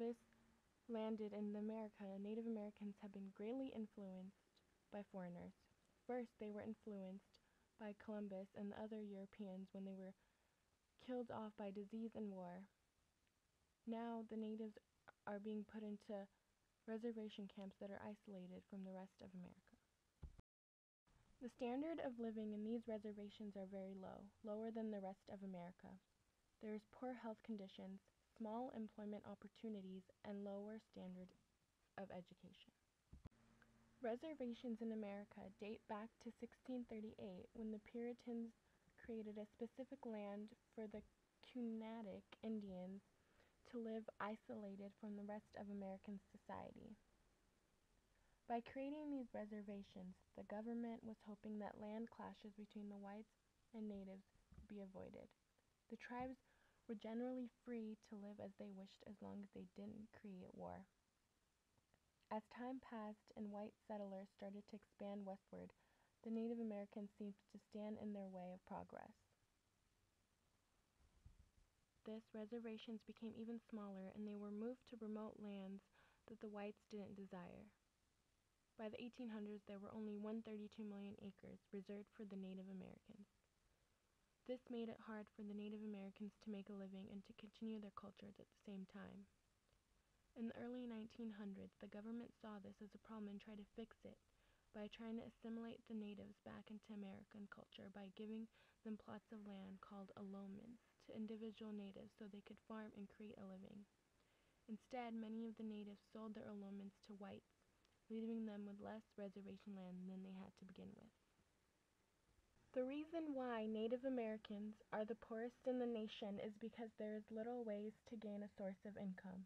Columbus landed in America, Native Americans have been greatly influenced by foreigners. First, they were influenced by Columbus and the other Europeans when they were killed off by disease and war. Now, the natives are being put into reservation camps that are isolated from the rest of America. The standard of living in these reservations are very low, lower than the rest of America. There is poor health conditions, small employment opportunities, and lower standard of education. Reservations in America date back to 1638 when the Puritans created a specific land for the Cunadic Indians to live isolated from the rest of American society. By creating these reservations, the government was hoping that land clashes between the whites and natives would be avoided. The tribes were generally free to live as they wished as long as they didn't create war. As time passed and white settlers started to expand westward, the Native Americans seemed to stand in their way of progress. Thus, reservations became even smaller and they were moved to remote lands that the whites didn't desire. By the 1800s, there were only 132 million acres reserved for the Native Americans. This made it hard for the Native Americans to make a living and to continue their cultures at the same time. In the early 1900s, the government saw this as a problem and tried to fix it by trying to assimilate the natives back into American culture by giving them plots of land called allotments to individual natives so they could farm and create a living. Instead, many of the natives sold their allotments to whites, leaving them with less reservation land than they had to begin with. The reason why Native Americans are the poorest in the nation is because there is little ways to gain a source of income.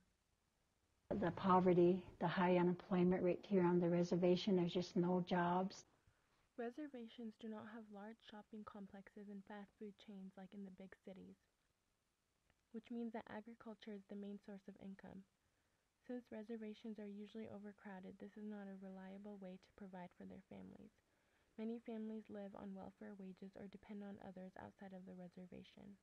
The poverty, the high unemployment rate here on the reservation, there's just no jobs. Reservations do not have large shopping complexes and fast food chains like in the big cities, which means that agriculture is the main source of income. Since reservations are usually overcrowded, this is not a reliable way to provide for their families. Many families live on welfare wages or depend on others outside of the reservation.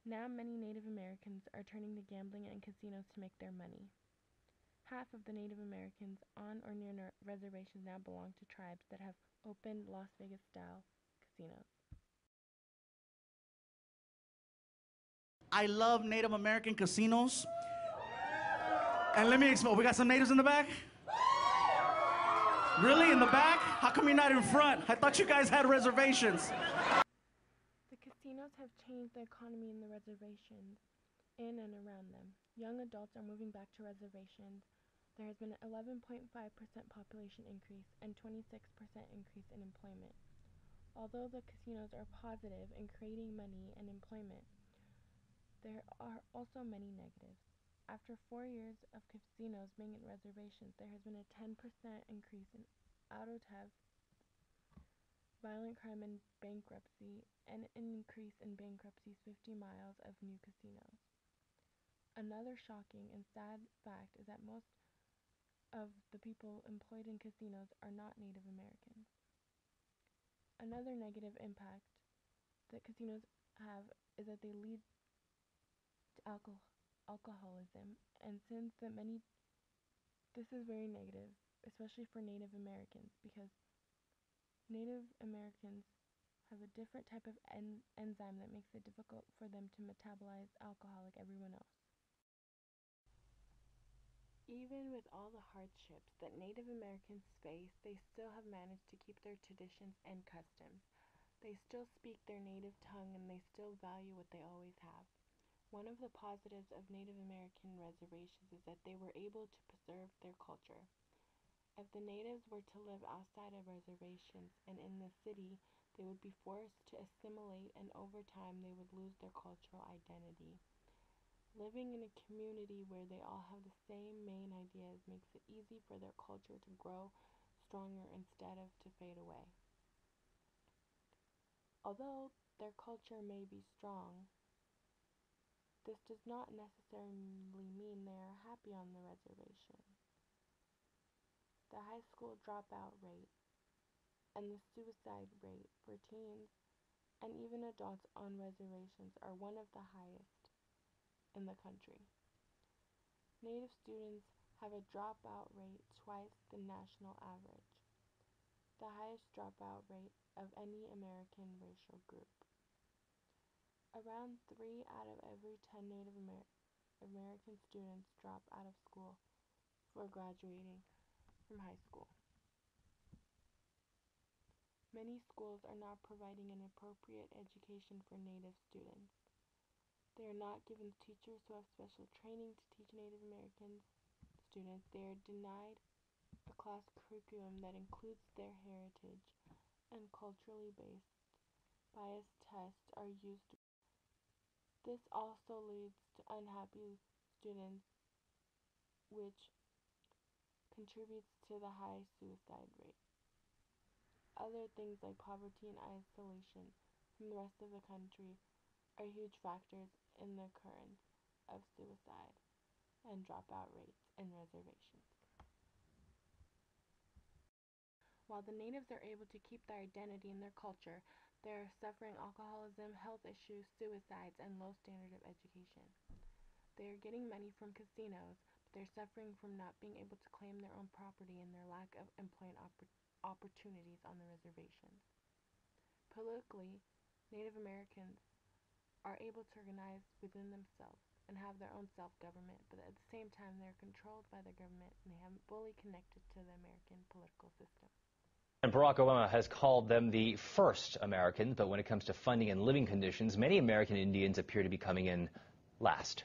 Now many Native Americans are turning to gambling and casinos to make their money. Half of the Native Americans on or near reservations now belong to tribes that have opened Las Vegas-style casinos. I love Native American casinos. And let me explain. We got some natives in the back? Really? In the back? How come you're not in front? I thought you guys had reservations. The casinos have changed the economy in the reservations in and around them. Young adults are moving back to reservations. There has been an 11.5% population increase and 26% increase in employment. Although the casinos are positive in creating money and employment, there are also many negatives. After 4 years of casinos being in reservations, there has been a 10% increase in auto theft, violent crime and bankruptcy, and an increase in bankruptcies 50 miles of new casinos. Another shocking and sad fact is that most of the people employed in casinos are not Native Americans. Another negative impact that casinos have is that they lead to alcoholism, and since this is very negative, especially for Native Americans, because Native Americans have a different type of enzyme that makes it difficult for them to metabolize alcohol like everyone else. Even with all the hardships that Native Americans face, they still have managed to keep their traditions and customs. They still speak their native tongue and they still value what they always have. One of the positives of Native American reservations is that they were able to preserve their culture. If the natives were to live outside of reservations and in the city, they would be forced to assimilate, and over time they would lose their cultural identity. Living in a community where they all have the same main ideas makes it easy for their culture to grow stronger instead of to fade away. Although their culture may be strong, this does not necessarily mean they are happy on the reservation. The high school dropout rate and the suicide rate for teens and even adults on reservations are one of the highest in the country. Native students have a dropout rate twice the national average, the highest dropout rate of any American racial group. Around 3 out of every 10 Native American students drop out of school before graduating from high school. Many schools are not providing an appropriate education for Native students. They are not given teachers who have special training to teach Native American students. They are denied a class curriculum that includes their heritage, and culturally based biased tests are used. This also leads to unhappy students, which contributes to the high suicide rate. Other things like poverty and isolation from the rest of the country are huge factors in the occurrence of suicide and dropout rates in reservations. While the natives are able to keep their identity and their culture, they are suffering alcoholism, health issues, suicides, and low standard of education. They are getting money from casinos, but they're suffering from not being able to claim their own property and their lack of employment opportunities on the reservations. Politically, Native Americans are able to organize within themselves and have their own self-government, but at the same time they're controlled by the government and they haven't fully connected to the American political system. And Barack Obama has called them the first Americans, but when it comes to funding and living conditions, many American Indians appear to be coming in last.